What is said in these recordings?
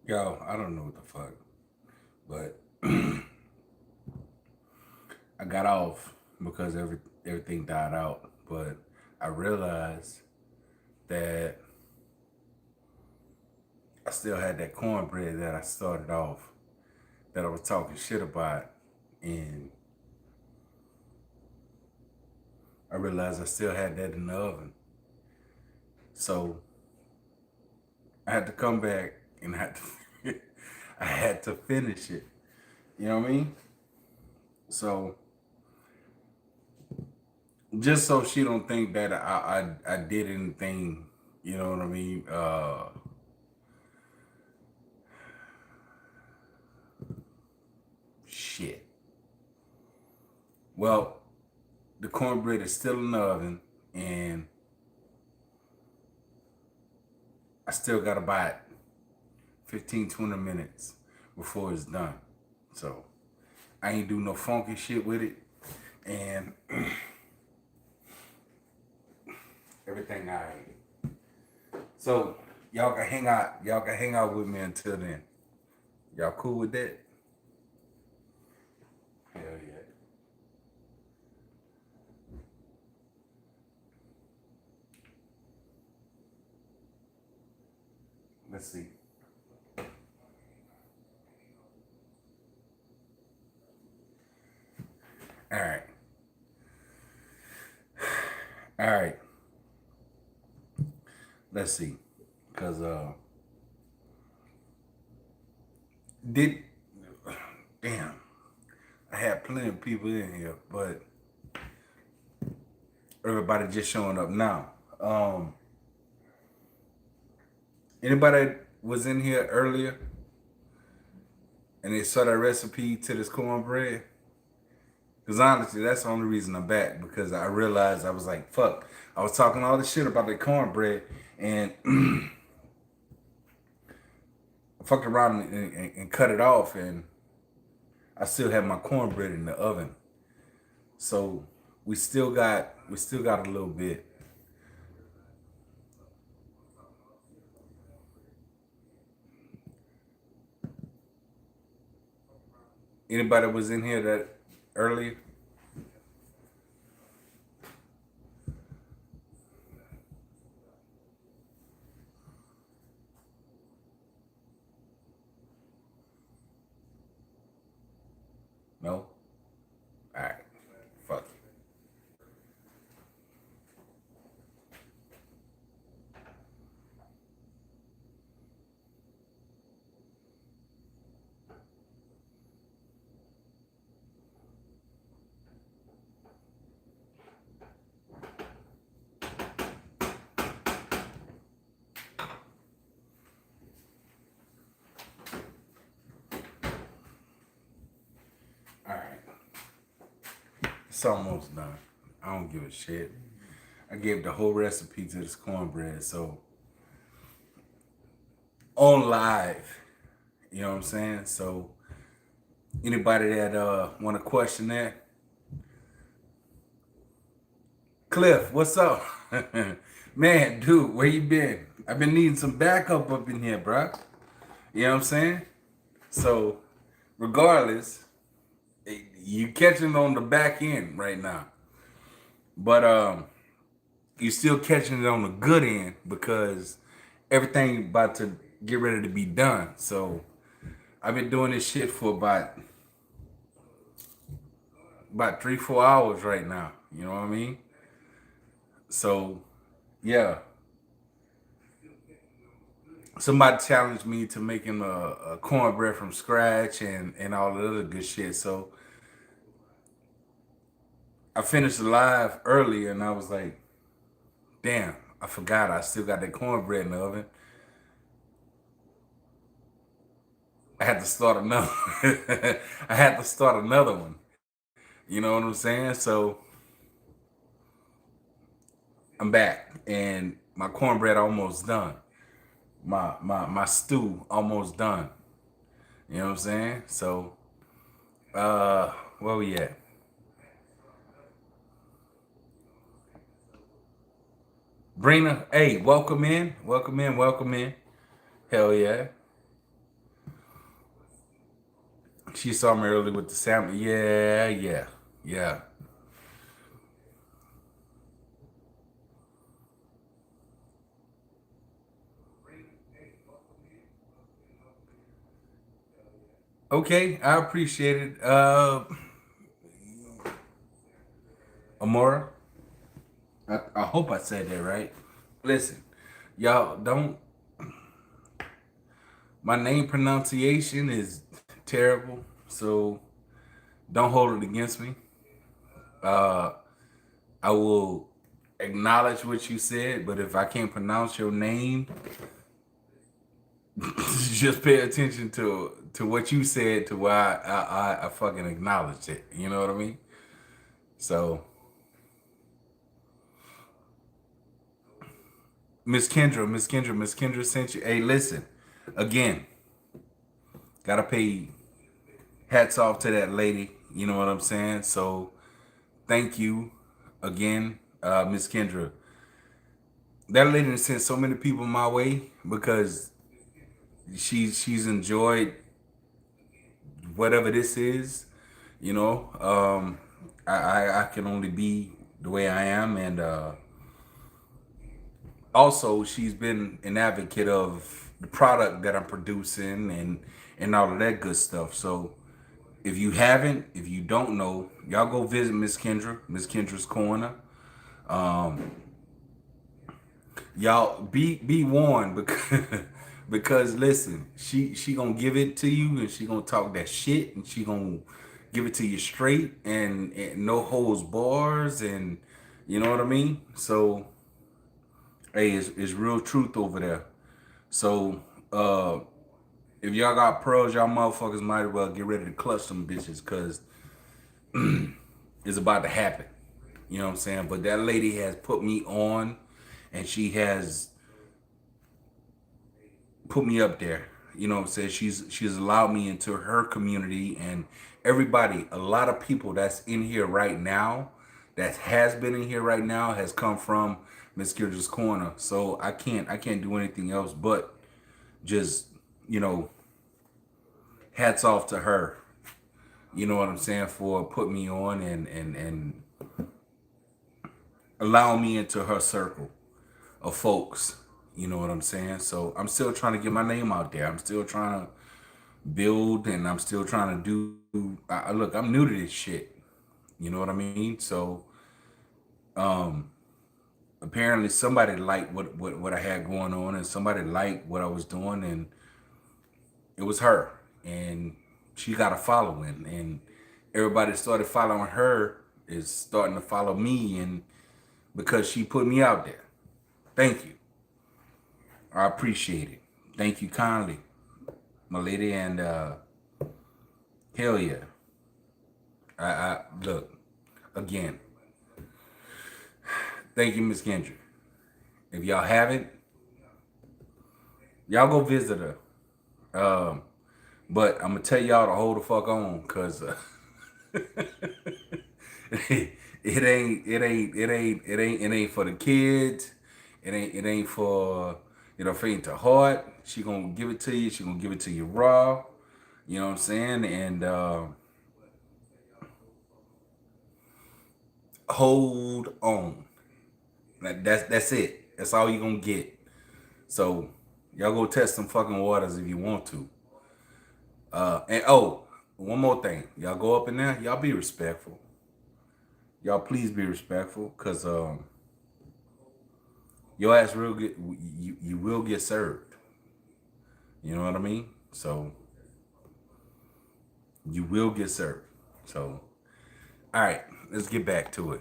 Yo, I don't know what the fuck, but I got off because everything died out. But I realized that I still had that cornbread that I started off that I was talking shit about, and I realized I still had that in the oven. So I had to come back and I had to finish it. You know what I mean? So just so she don't think that I did anything, you know what I mean? Shit. Well, the cornbread is still in the oven, and I still got about 15, 20 minutes before it's done. So I ain't do no funky shit with it, and everything I ate. So y'all can hang out. Y'all can hang out with me until then. Y'all cool with that? Hell yeah. Let's see. All right. All right. Let's see. Cause did damn. I had plenty of people in here, but everybody just showing up now. Anybody was in here earlier and they saw that recipe to this cornbread? Because honestly, that's the only reason I'm back, because I realized I was like, fuck. I was talking all this shit about the cornbread, and I fucked around and cut it off, and I still have my cornbread in the oven. So we still got a little bit. Anybody was in here that earlier? No? Alright. Fuck it. Alright. It's almost done. I don't give a shit. I gave the whole recipe to this cornbread, so on live. You know what I'm saying? So anybody that want to question that, Cliff, what's up? Man, dude, where you been? I've been needing some backup up in here, bro. You know what I'm saying? So regardless, you catching on the back end right now, but you still catching it on the good end because everything about to get ready to be done. So I've been doing this shit for about 3, 4 hours right now. You know what I mean? So yeah, somebody challenged me to making a cornbread from scratch and all the other good shit. So I finished the live early and I was like, damn, I forgot I still got that cornbread in the oven. I had to start another. I had to start another one. You know what I'm saying? So I'm back and my cornbread almost done. My stew almost done. You know what I'm saying? So where we at? Brina, hey, welcome in, welcome in, welcome in. Hell yeah. She saw me early with the salmon. Yeah, yeah, yeah. Okay, I appreciate it. Amora, I hope I said that right. Listen, y'all don't. My name pronunciation is terrible, so don't hold it against me. Uh, I will acknowledge what you said, but if I can't pronounce your name, just pay attention to what you said to why I fucking acknowledged it. You know what I mean? So, Miss Kendra sent you. Hey, listen, again, gotta pay hats off to that lady. You know what I'm saying? So, thank you again, Miss Kendra. That lady sent so many people my way because she's enjoyed whatever this is. You know, I can only be the way I am, and also she's been an advocate of the product that I'm producing and all of that good stuff. So if you haven't, if you don't know, y'all go visit Miss Kendra, Miss Kendra's Corner. Um, y'all be warned because because listen, she gonna give it to you and she gonna talk that shit and she gonna give it to you straight and no holds bars and you know what I mean. So hey, it's real truth over there. So if y'all got pearls, y'all motherfuckers might as well get ready to clutch some bitches because it's about to happen. You know what I'm saying? But that lady has put me on and she has put me up there. You know what I'm saying? She's allowed me into her community and everybody, a lot of people that's in here right now, that has been in here right now has come from Miss Kendrick's Corner. So I can't do anything else but just, you know, hats off to her. You know what I'm saying, for putting me on and allowing me into her circle of folks. You know what I'm saying? So I'm still trying to get my name out there. I'm still trying to build and I'm still trying to do look, I'm new to this shit. You know what I mean? So apparently somebody liked what I had going on and somebody liked what I was doing and it was her. And she got a following and everybody started following her is starting to follow me and because she put me out there. Thank you. I appreciate it. Thank you kindly, my lady, and hell yeah. I look again. Thank you, Miss Kendrick. If y'all haven't, y'all go visit her. Um, but I'm gonna tell y'all to hold the fuck on, cause it ain't for the kids. It ain't for faint to heart. She gonna give it to you. She gonna give it to you raw. You know what I'm saying? And hold on. That's it. That's all you gonna get. So y'all go test some fucking waters if you want to. And oh, one more thing. Y'all go up in there. Y'all be respectful. Y'all please be respectful, cause your ass real get you will get served. You know what I mean? So you will get served. So all right, let's get back to it.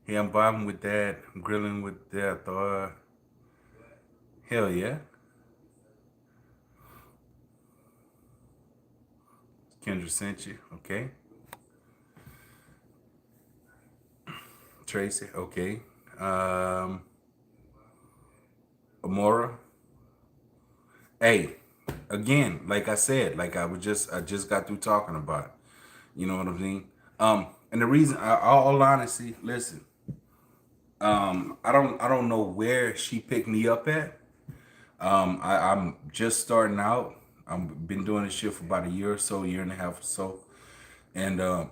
Yeah, I'm vibing with that. I'm grilling with that. Hell yeah. Kendra sent you. Okay. Tracy. Okay. Um, Amora. Hey, again, like I said, like I just got through talking about. You know what I mean? And the reason, all honesty, listen, I don't know where she picked me up at. I'm just starting out. I've been doing this shit for about a year or so, year and a half or so. And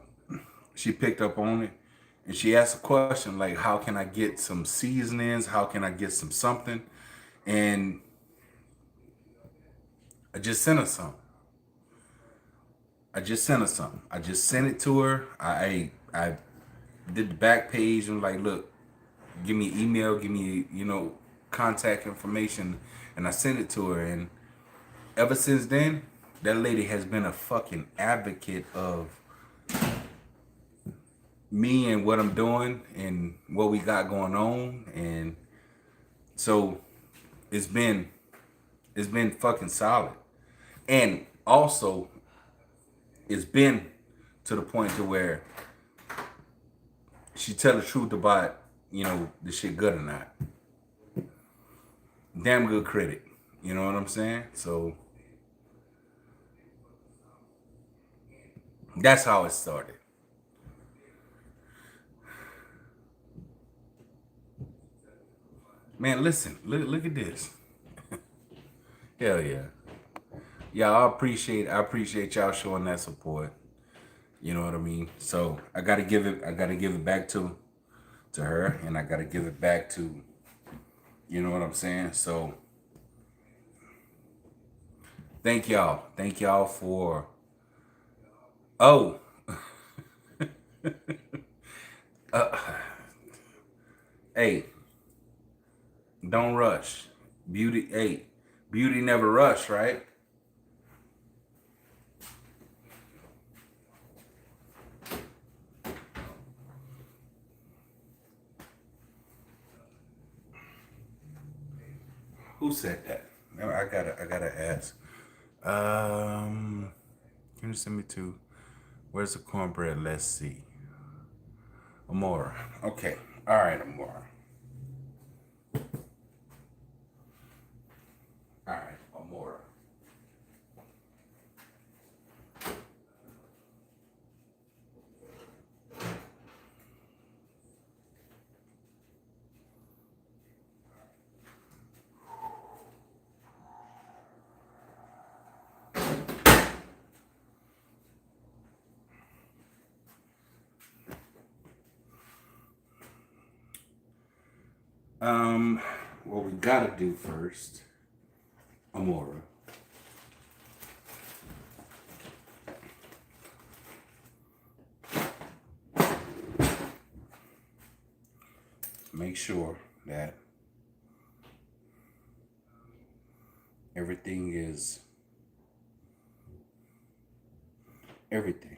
she picked up on it. And she asked a question like, how can I get some seasonings? How can I get some something? And I just sent her some. I just sent her something. I just sent it to her. I did the back page and like, look, give me email, give me, contact information. And I sent it to her. And ever since then, that lady has been a fucking advocate of me and what I'm doing and what we got going on. And so it's been fucking solid. And also it's been to the point to where she tell the truth about, the shit good or not. Damn good critic. You know what I'm saying? So that's how it started. Man, listen, look at this. Hell yeah. Yeah, I appreciate y'all showing that support. You know what I mean? So I gotta give it back to her, and I gotta give it back to, you know what I'm saying? So thank y'all. Thank y'all for oh hey, don't rush. Beauty never rush, right? Who said that? No, I gotta ask. Can you send me to where's the cornbread? Let's see. Amora. Okay. All right, Amora. All right, Amora. What we gotta do first, Amora. Make sure that everything is everything.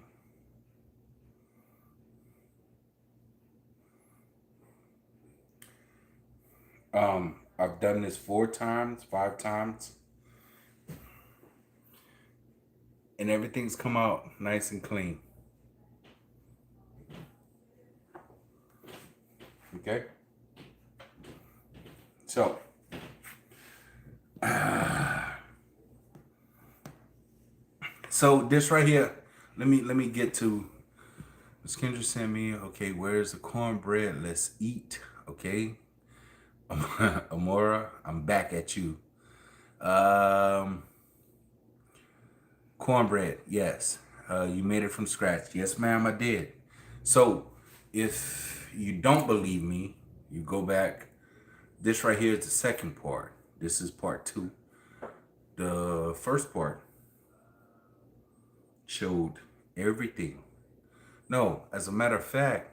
I've done this 4 times, 5 times, and everything's come out nice and clean. Okay? So, this right here, let me get to Miss Kendra sent me, okay, where's the cornbread? Let's eat. Okay. Amora, I'm back at you. Um, Cornbread, yes. You made it from scratch. Yes, ma'am, I did. So, if you don't believe me, you go back. This right here is the second part. This is part 2. The first part showed everything. No, as a matter of fact,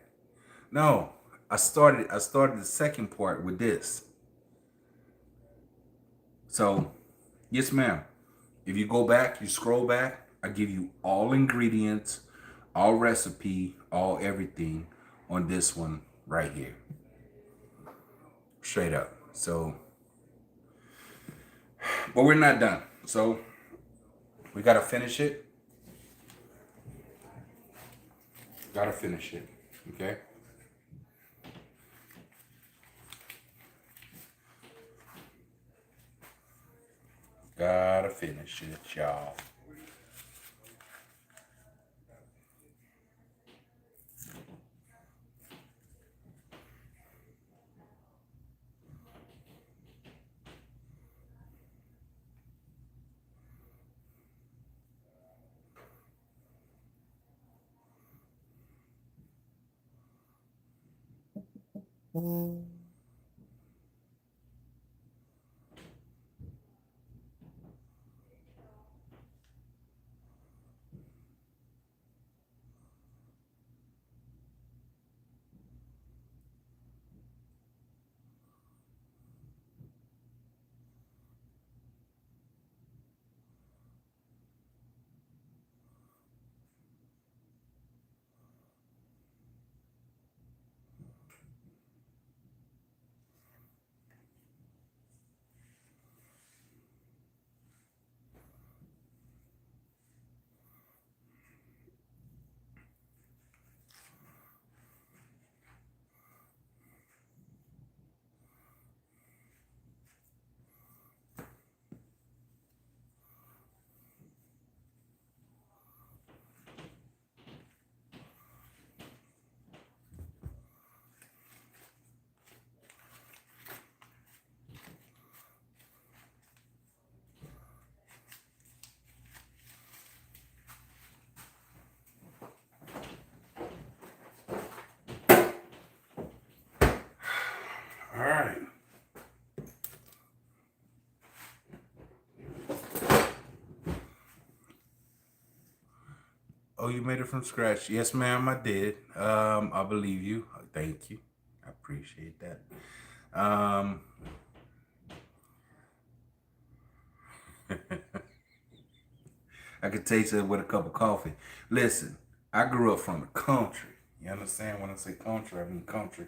no. I started the second part with this. So, yes, ma'am. If you go back, you scroll back, I give you all ingredients, all recipe, all everything on this one right here. Straight up. So, but we're not done. So, we got to finish it. Got to finish it. Okay? Got to finish it, y'all. All right. Oh, you made it from scratch. Yes, ma'am, I did. I believe you. Thank you. I appreciate that. Um, I could taste it with a cup of coffee. Listen, I grew up from the country. You understand? When I say country, I mean country.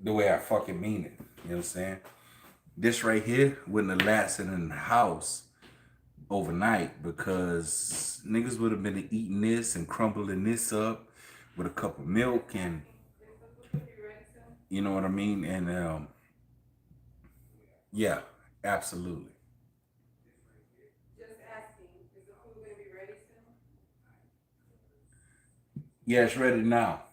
The way I fucking mean it. You know what I'm saying? This right here wouldn't have lasted in the house overnight because niggas would have been eating this and crumbling this up with a cup of milk and you know what I mean? And yeah, absolutely. Yeah, it's ready now.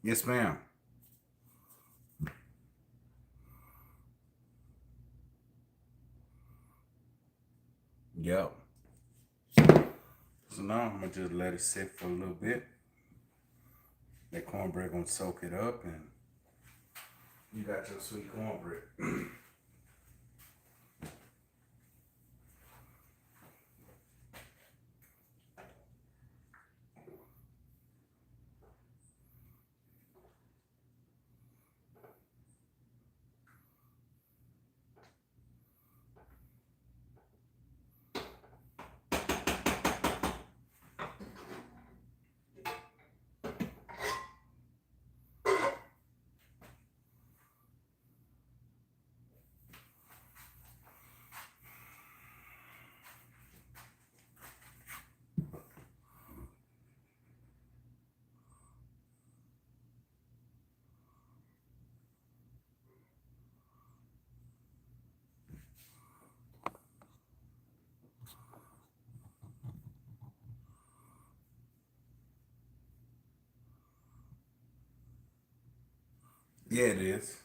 Yes, ma'am. Yep. So now I'm gonna just let it sit for a little bit. That cornbread gonna soak it up, and you got your sweet cornbread. Yeah, it is.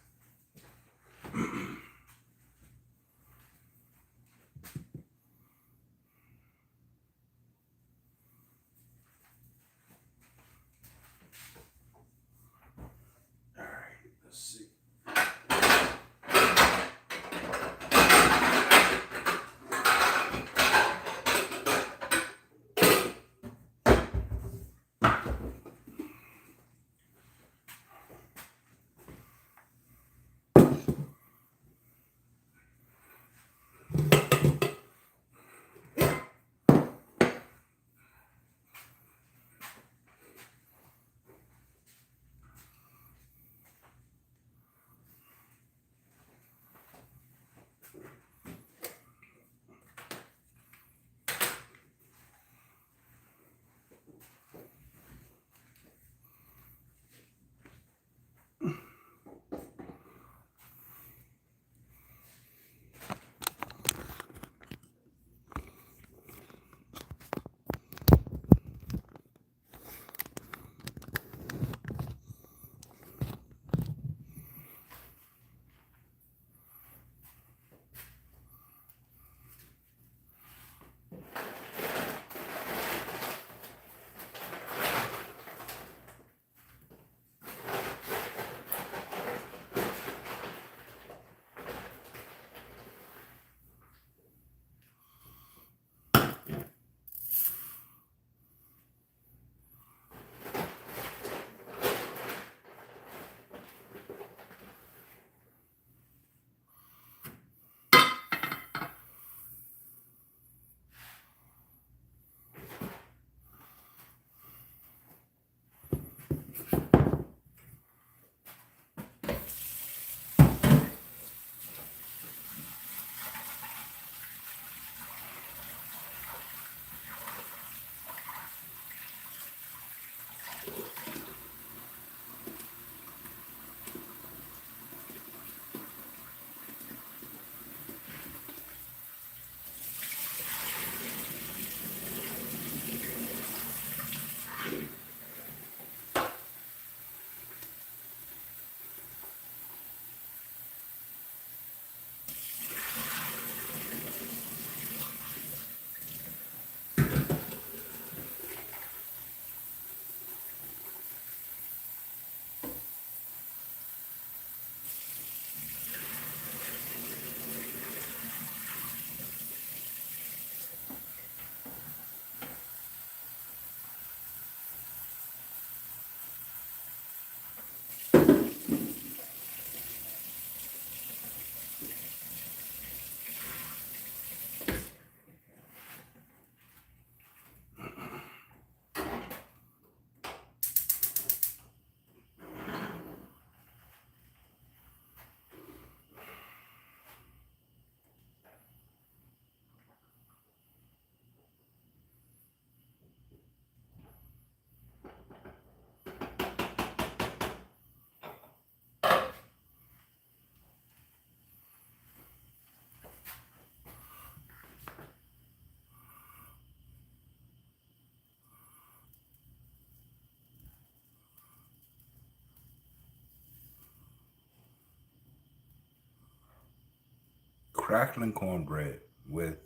crackling cornbread with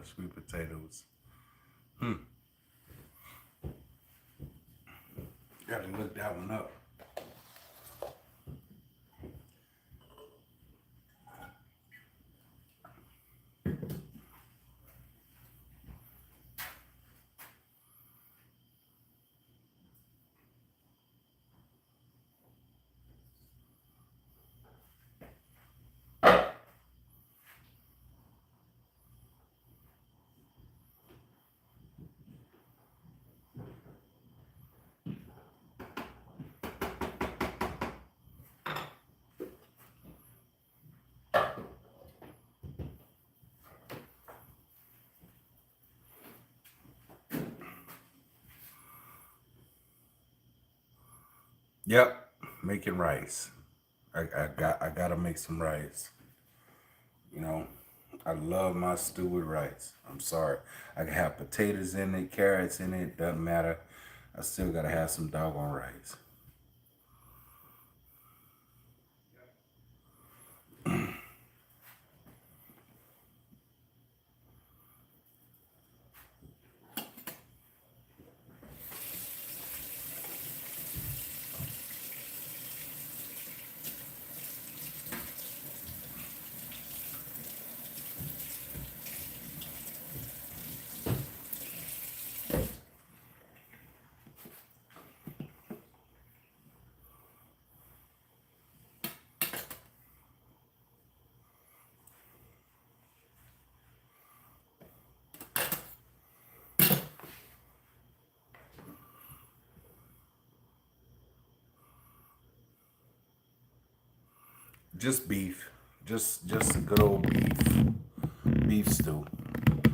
sweet potatoes. Gotta look that one up. Yep, making rice. I gotta make some rice. You know, I love my stew with rice. I'm sorry. I can have potatoes in it, carrots in it, doesn't matter. I still gotta have some doggone rice. Just beef. Just a good old beef stew.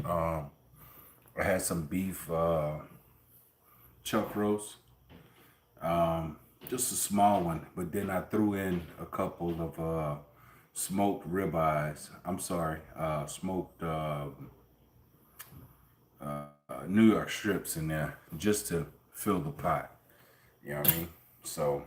Um, I had some beef chuck roast. Just a small one, but then I threw in a couple of smoked ribeyes. I'm sorry, smoked New York strips in there just to fill the pot. You know what I mean? So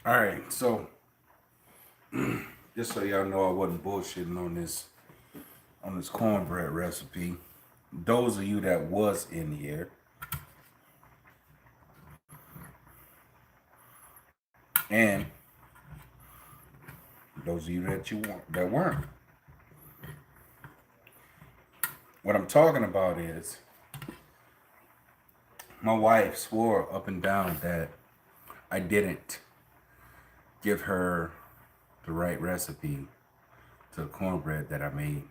all right, so just so y'all know, I wasn't bullshitting on this cornbread recipe. Those of you that was in here, and those of you that weren't. What I'm talking about is my wife swore up and down that I didn't give her the right recipe to the cornbread that I made.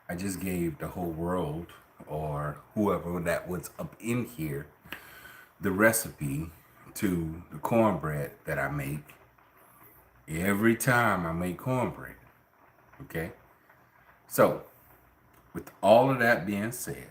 I just gave the whole world or whoever that was up in here the recipe to the cornbread that I make every time I make cornbread. Okay? So, with all of that being said,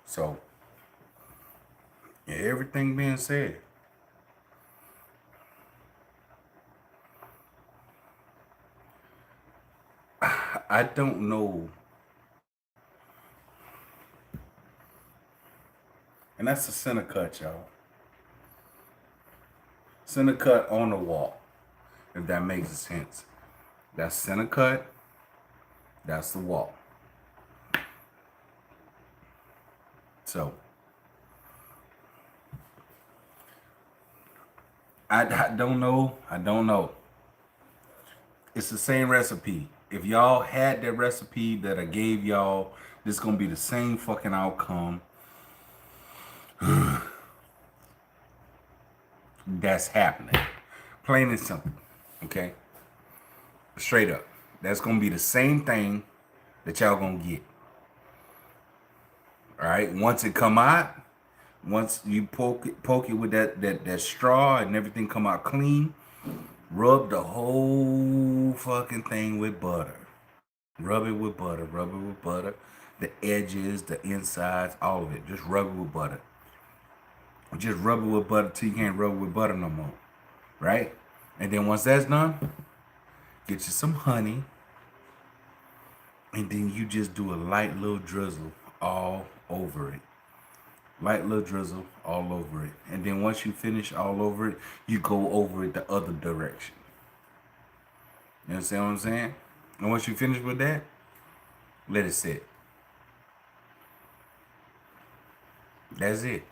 so everything being said, I don't know, and that's the center cut, y'all. Center cut on the wall, if that makes sense. That's center cut, that's the wall. So, I don't know. I don't know. It's the same recipe. If y'all had that recipe that I gave y'all, this gonna be the same fucking outcome. That's happening. Plain and simple. Okay? Straight up. That's gonna be the same thing that y'all gonna get. Alright? Once it come out, once you poke it with that straw and everything come out clean, rub the whole fucking thing with butter. Rub it with butter. Rub it with butter. The edges, the insides, all of it. Just rub it with butter. Just rub it with butter till you can't rub it with butter no more. Right? And then once that's done, get you some honey. And then you just do a light little drizzle all over it. Light little drizzle all over it. And then once you finish all over it, you go over it the other direction. You understand what I'm saying? And once you finish with that, let it sit. That's it.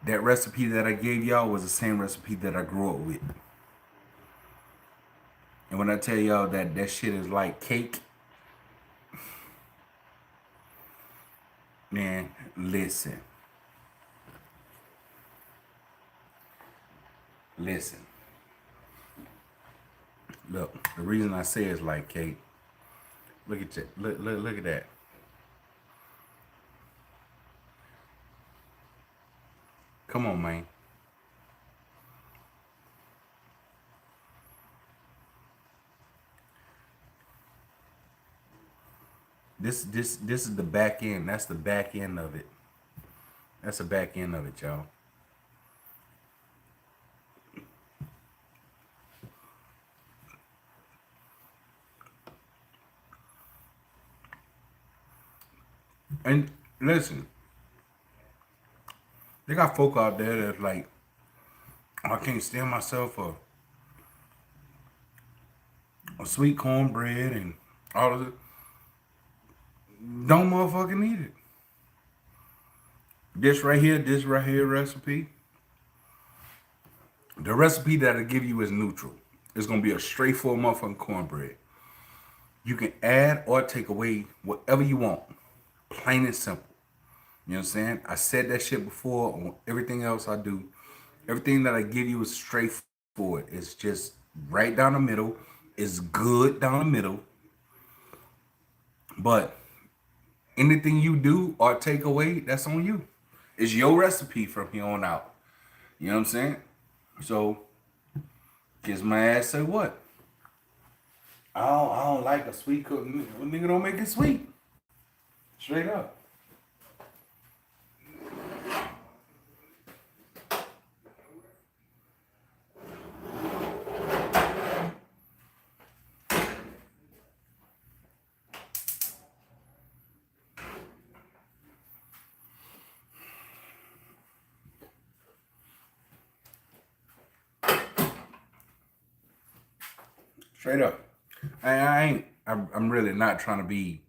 That recipe that I gave y'all was the same recipe that I grew up with. And when I tell y'all that that shit is like cake, man, listen. Listen. Look, the reason I say it's like cake, look at that. Look at that. Come on, man. This is the back end. That's the back end of it. That's the back end of it, y'all. And listen, they got folk out there that's like, I can't stand myself for a sweet cornbread and all of it. Don't motherfucking need it. This right here recipe. The recipe that I give you is neutral. It's gonna be a straightforward motherfucking cornbread. You can add or take away whatever you want. Plain and simple. You know what I'm saying? I said that shit before on everything else I do. Everything that I give you is straightforward. It's just right down the middle. It's good down the middle. But anything you do or take away, that's on you. It's your recipe from here on out. You know what I'm saying? So, kiss my ass, say what? I don't like a sweet cook. Nigga don't make it sweet. Straight up. Straight up. I ain't. I'm really not trying to be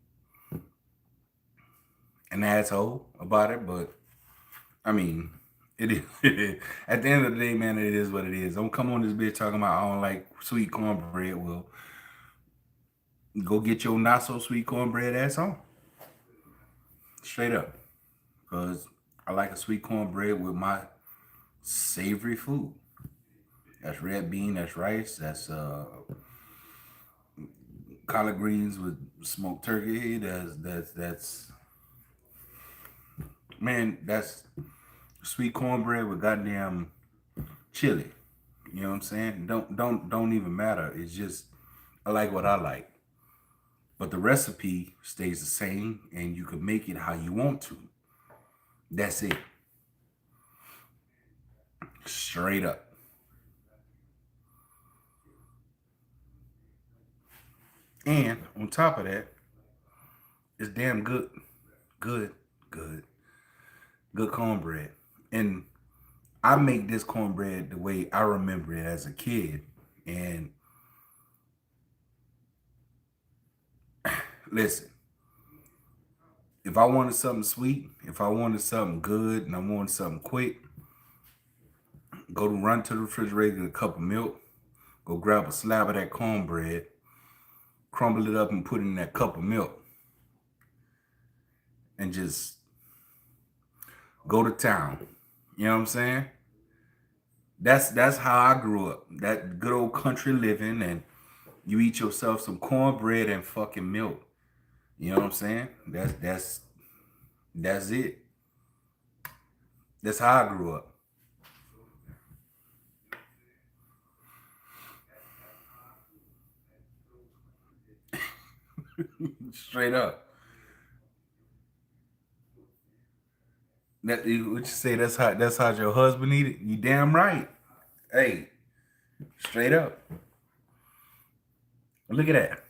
an asshole about it, but I mean, it is. At the end of the day, man, it is what it is. Don't come on this bitch talking about I don't like sweet cornbread. Well, go get your not so sweet cornbread ass on. Straight up, because I like a sweet cornbread with my savory food. That's red bean. That's rice. That's collard greens with smoked turkey. That's man. That's sweet cornbread with goddamn chili. You know what I'm saying? Don't even matter. It's just I like what I like. But the recipe stays the same and you can make it how you want to. That's it. Straight up. And on top of that, it's damn good. Good, good, good cornbread. And I make this cornbread the way I remember it as a kid. And listen, if I wanted something sweet, if I wanted something good and I wanted something quick, go to run to the refrigerator, get a cup of milk, go grab a slab of that cornbread, crumble it up and put it in that cup of milk, and just go to town. You know what I'm saying? That's how I grew up. That good old country living, and you eat yourself some cornbread and fucking milk. You know what I'm saying? That's it. That's how I grew up. Straight up. What you say? That's how your husband eat it. You damn right. Hey, straight up. Look at that.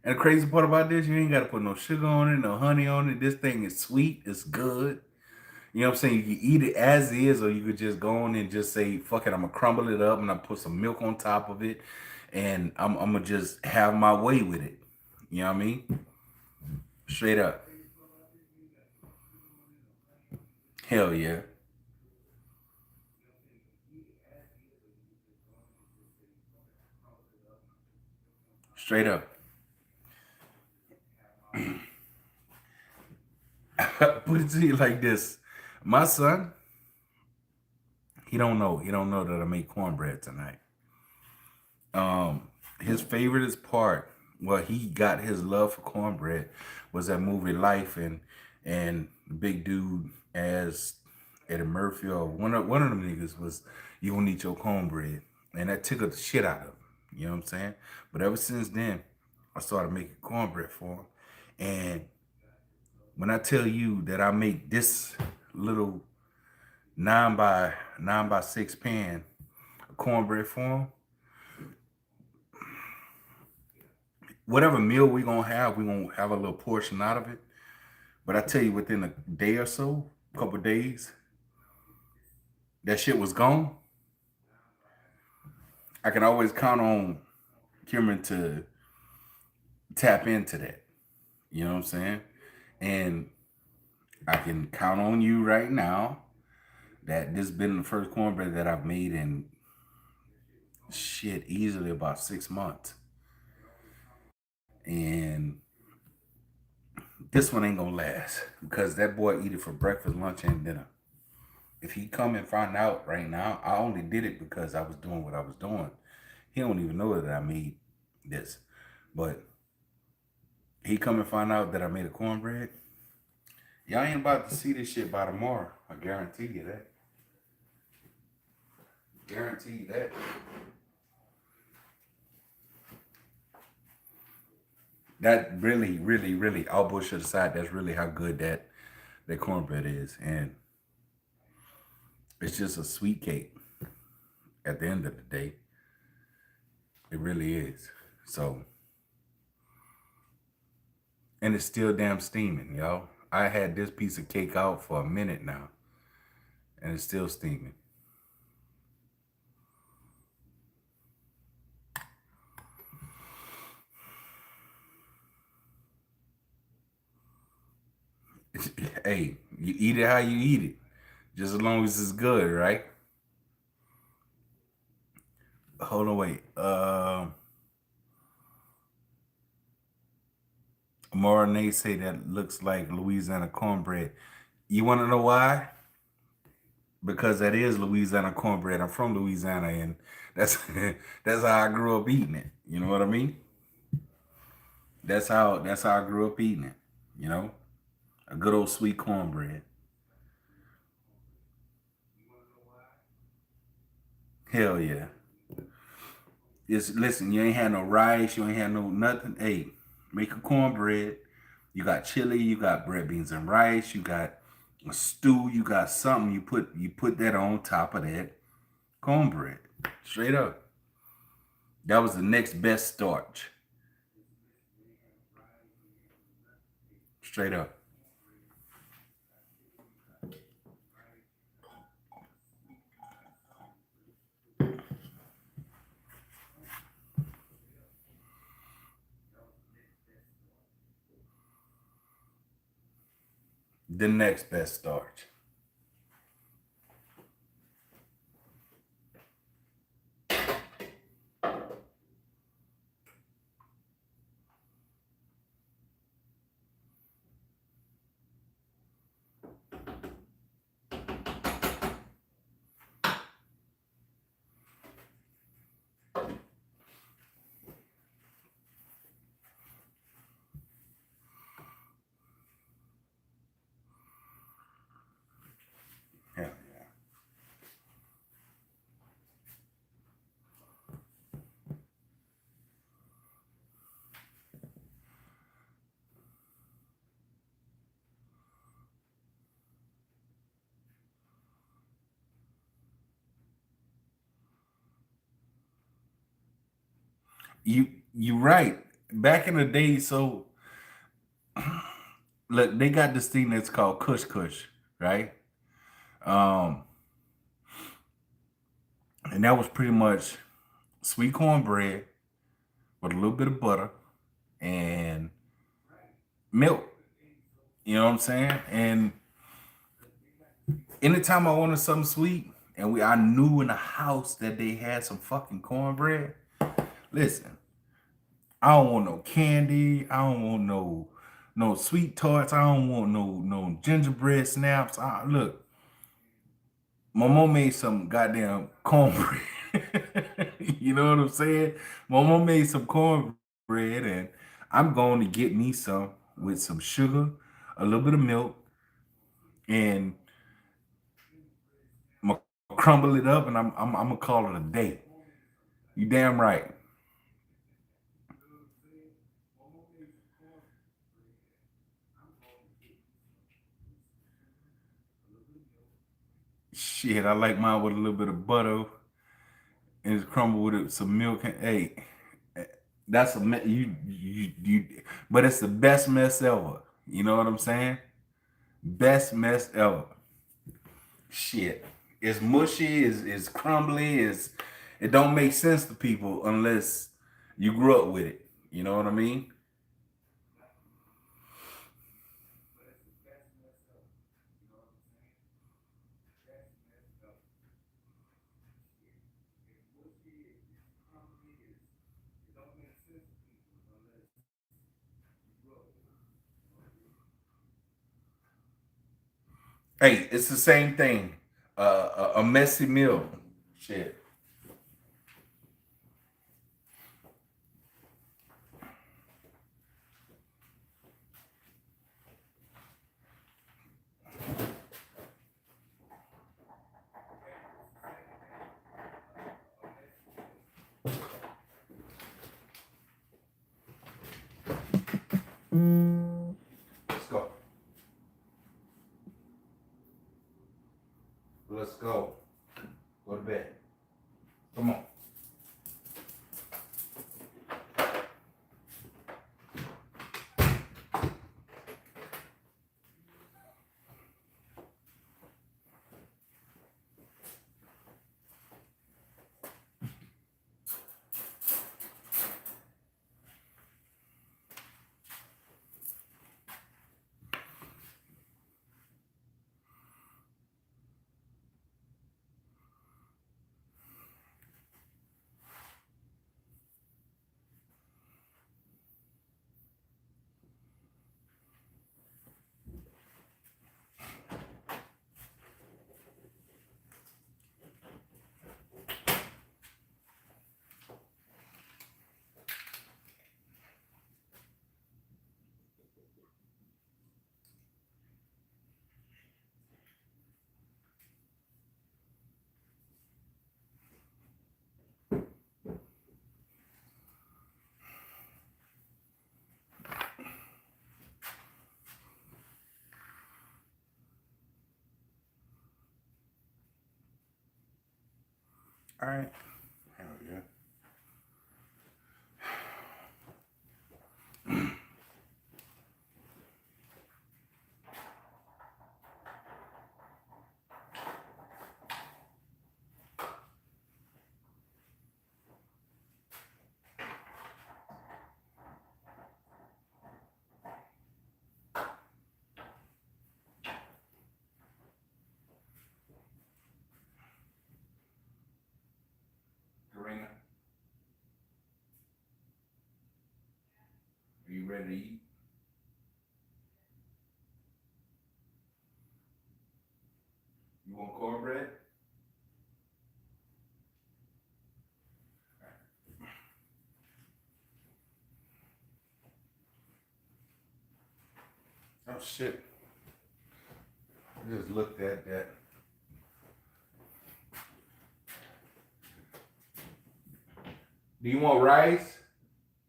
And the crazy part about this, you ain't got to put no sugar on it, no honey on it. This thing is sweet. It's good. You know what I'm saying? You can eat it as is, or you could just go on and just say, fuck it, I'm gonna crumble it up and I put some milk on top of it, and I'm gonna just have my way with it. You know what I mean? Straight up. Hell yeah. Straight up. Put it to you like this. My son, he don't know. He don't know that I made cornbread tonight. His favorite part, well, he got his love for cornbread was that movie Life, and the big dude as Eddie Murphy or one of them niggas was you gonna eat your cornbread, and that tickled the shit out of him. You know what I'm saying? But ever since then, I started making cornbread for him, and when I tell you that I make this little 9 by 6 pan of cornbread for him, whatever meal we gonna have a little portion out of it. But I tell you, within a day or so, a couple of days, that shit was gone. I can always count on Cameron to tap into that. You know what I'm saying? And I can count on you right now that this has been the first cornbread that I've made in shit easily about 6 months. And this one ain't gonna last because that boy eat it for breakfast, lunch, and dinner. If he come and find out right now, I only did it because I was doing what I was doing. He don't even know that I made this. But he come and find out that I made a cornbread. Y'all ain't about to see this shit by tomorrow. I guarantee you that. Guarantee you that. That really, really, really, all bullshit aside, that's really how good that cornbread is. And it's just a sweet cake at the end of the day. It really is. So, and it's still damn steaming, yo. I had this piece of cake out for a minute now, and it's still steaming. Hey, you eat it how you eat it, just as long as it's good, right? Hold on, wait. Marinade say that looks like Louisiana cornbread. You want to know why? Because that is Louisiana cornbread. I'm from Louisiana, and that's that's how I grew up eating it. You know what I mean? That's how I grew up eating it. You know, a good old sweet cornbread. Hell yeah. Just listen, you ain't had no rice, you ain't had no nothing. Hey, make a cornbread. You got chili, you got bread, beans, and rice. You got a stew. You got something. You put that on top of that cornbread. Straight up. That was the next best starch. Straight up. The next best starch. Hell yeah. You right. Back in the day, so look, they got this thing that's called Kush Kush, right? Um, and that was pretty much sweet cornbread with a little bit of butter and milk. You know what I'm saying? And anytime I wanted something sweet, and I knew in the house that they had some fucking cornbread. Listen, I don't want no candy. I don't want no sweet tarts. I don't want no gingerbread snaps. Look, my mom made some goddamn cornbread. You know what I'm saying? My mom made some cornbread, and I'm going to get me some with some sugar, a little bit of milk, and I'm gonna crumble it up, and I'm gonna call it a day. You damn right. Shit, I like mine with a little bit of butter and it's crumbled with some milk. And hey, that's you. But it's the best mess ever. You know what I'm saying? Best mess ever. Shit, it's mushy, it's crumbly, it don't make sense to people unless you grew up with it. You know what I mean? Hey, it's the same thing. A messy meal. Shit. Let's go. Let's go. Go to bed. Come on. All right. Hell yeah. Karina, are you ready to eat? You want cornbread? Oh shit. I just looked at that. Do you want rice?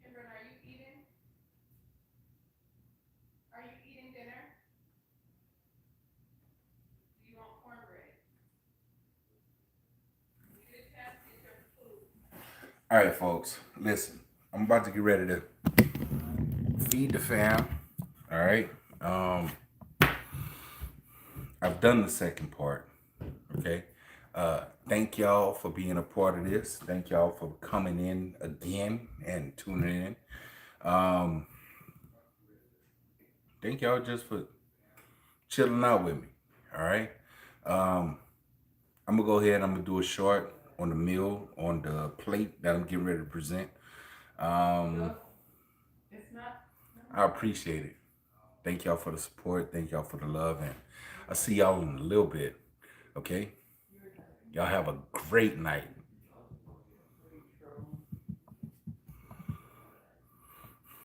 Imran, are you eating? Are you eating dinner? Do you want cornbread? You get a chance to get your food. All right, folks. Listen, I'm about to get ready to feed the fam. All right. I've done the second part. Okay. Thank y'all for being a part of this. Thank y'all for coming in again and tuning in. Um, thank y'all just for chilling out with me. All right. Um, I'm gonna go ahead and I'm gonna do a short on the meal on the plate that I'm getting ready to present. It's not. I appreciate it. Thank y'all for the support. Thank y'all for the love, and I'll see y'all in a little bit. Okay. Y'all have a great night.